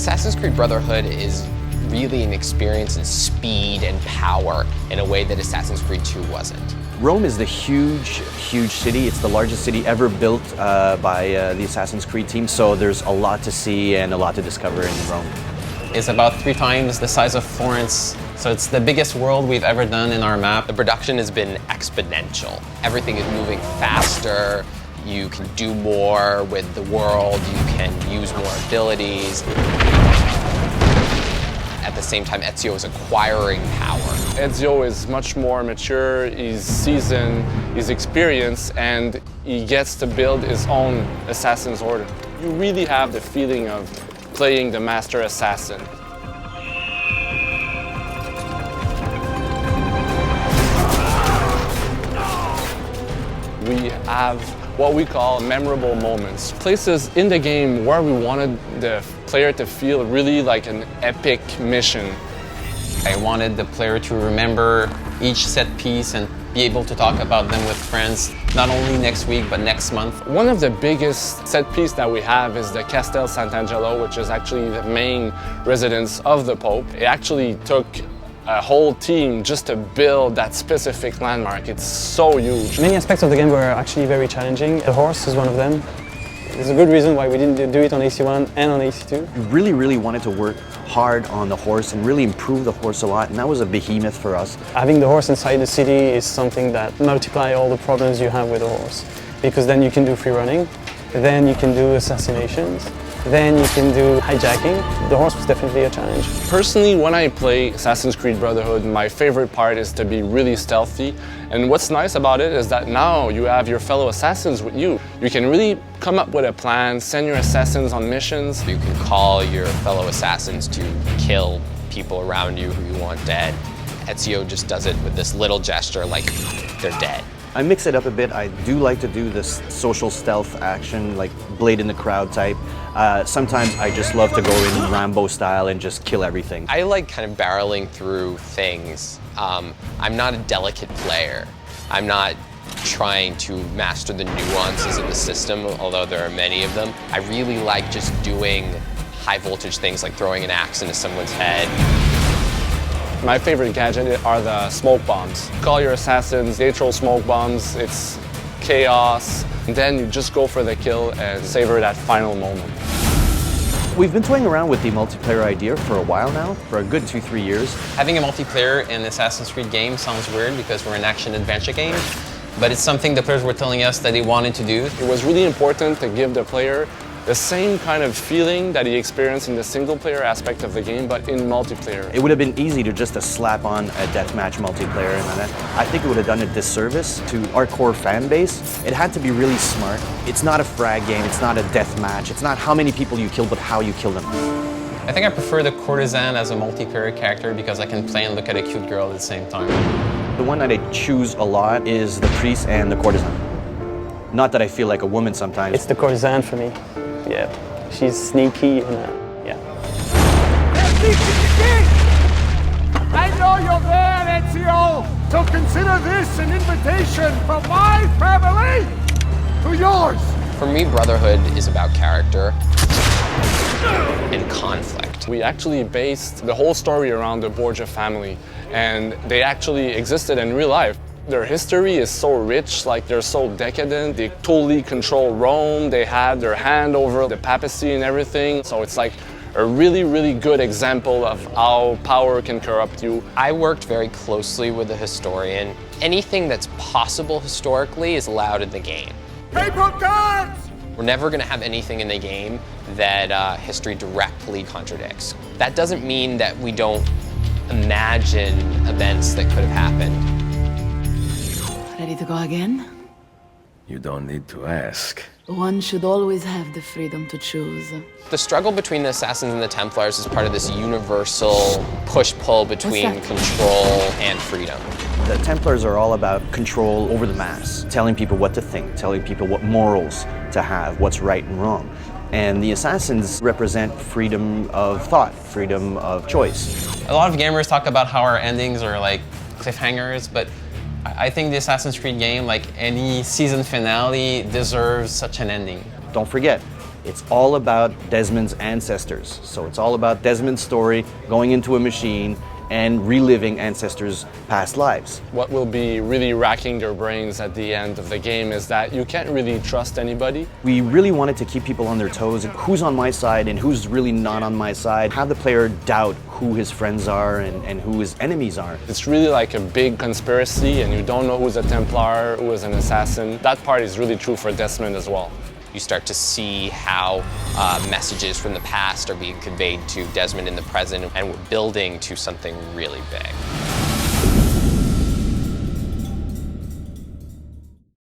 Assassin's Creed Brotherhood is really an experience in speed and power in a way that Assassin's Creed 2 wasn't. Rome is the huge city. It's the largest city ever built by the Assassin's Creed team, so there's a lot to see and a lot to discover in Rome. It's about 3 times the size of Florence, so it's the biggest world we've ever done in our map. The production has been exponential. Everything is moving faster. You can do more with the world. You can use more abilities. At the same time, Ezio is acquiring power. Ezio is much more mature, he's seasoned, he's experienced, and he gets to build his own Assassin's Order. You really have the feeling of playing the master assassin. We have what we call memorable moments. Places in the game where we wanted the player to feel really like an epic mission. I wanted the player to remember each set piece and be able to talk about them with friends, not only next week, but next month. One of the biggest set piece that we have is the Castel Sant'Angelo, which is actually the main residence of the Pope. It actually took a whole team just to build that specific landmark. It's so huge. Many aspects of the game were actually very challenging. The horse is one of them. There's a good reason why we didn't do it on AC1 and on AC2. We really wanted to work hard on the horse and really improve the horse a lot, and that was a behemoth for us. Having the horse inside the city is something that multiplies all the problems you have with the horse, because then you can do free running, then you can do assassinations, then you can do hijacking. The horse was definitely a challenge. Personally, when I play Assassin's Creed Brotherhood, my favorite part is to be really stealthy. And what's nice about it is that now you have your fellow assassins with you. You can really come up with a plan, send your assassins on missions. You can call your fellow assassins to kill people around you who you want dead. Ezio just does it with this little gesture like they're dead. I mix it up a bit. I do like to do this social stealth action, like blade in the crowd type. Sometimes I just love to go in Rambo style and just kill everything. I like kind of barreling through things. I'm not a delicate player. I'm not trying to master the nuances of the system, although there are many of them. I really like just doing high voltage things like throwing an axe into someone's head. My favorite gadget are the smoke bombs. Call your assassins, they throw smoke bombs, it's chaos. And then you just go for the kill and savor that final moment. We've been toying around with the multiplayer idea for a while now, for a good 2-3 years. Having a multiplayer in Assassin's Creed game sounds weird because we're an action-adventure game, but it's something the players were telling us that they wanted to do. It was really important to give the player the same kind of feeling that he experienced in the single-player aspect of the game, but in multiplayer. It would have been easy to just slap on a deathmatch multiplayer, and I think it would have done a disservice to our core fan base. It had to be really smart. It's not a frag game, it's not a deathmatch, it's not how many people you kill, but how you kill them. I think I prefer the courtesan as a multiplayer character because I can play and look at a cute girl at the same time. The one that I choose a lot is the priest and the courtesan. Not that I feel like a woman sometimes. It's the courtesan for me. Yeah, she's sneaky and yeah. I know you're there, Ezio, so consider this an invitation from my family to yours. For me, Brotherhood is about character and conflict. We actually based the whole story around the Borgia family, and they actually existed in real life. Their history is so rich, like they're so decadent, they totally control Rome, they had their hand over the papacy and everything, so it's like a really, really good example of how power can corrupt you. I worked very closely with a historian. Anything that's possible historically is allowed in the game. Paper cards! We're never going to have anything in the game that history directly contradicts. That doesn't mean that we don't imagine events that could have happened. Ready to go again? You don't need to ask. One should always have the freedom to choose. The struggle between the Assassins and the Templars is part of this universal push-pull between control and freedom. The Templars are all about control over the mass, telling people what to think, telling people what morals to have, what's right and wrong. And the Assassins represent freedom of thought, freedom of choice. A lot of gamers talk about how our endings are like cliffhangers, but I think the Assassin's Creed game, like any season finale, deserves such an ending. Don't forget, It's all about Desmond's ancestors. So it's all about Desmond's story, going into a machine and reliving ancestors' past lives. What will be really racking their brains at the end of the game is that you can't really trust anybody. We really wanted to keep people on their toes. Who's on my side and who's really not on my side? Have the player doubt who his friends are and who his enemies are. It's really like a big conspiracy and you don't know who's a Templar, who is an assassin. That part is really true for Desmond as well. You start to see how messages from the past are being conveyed to Desmond in the present, and we're building to something really big.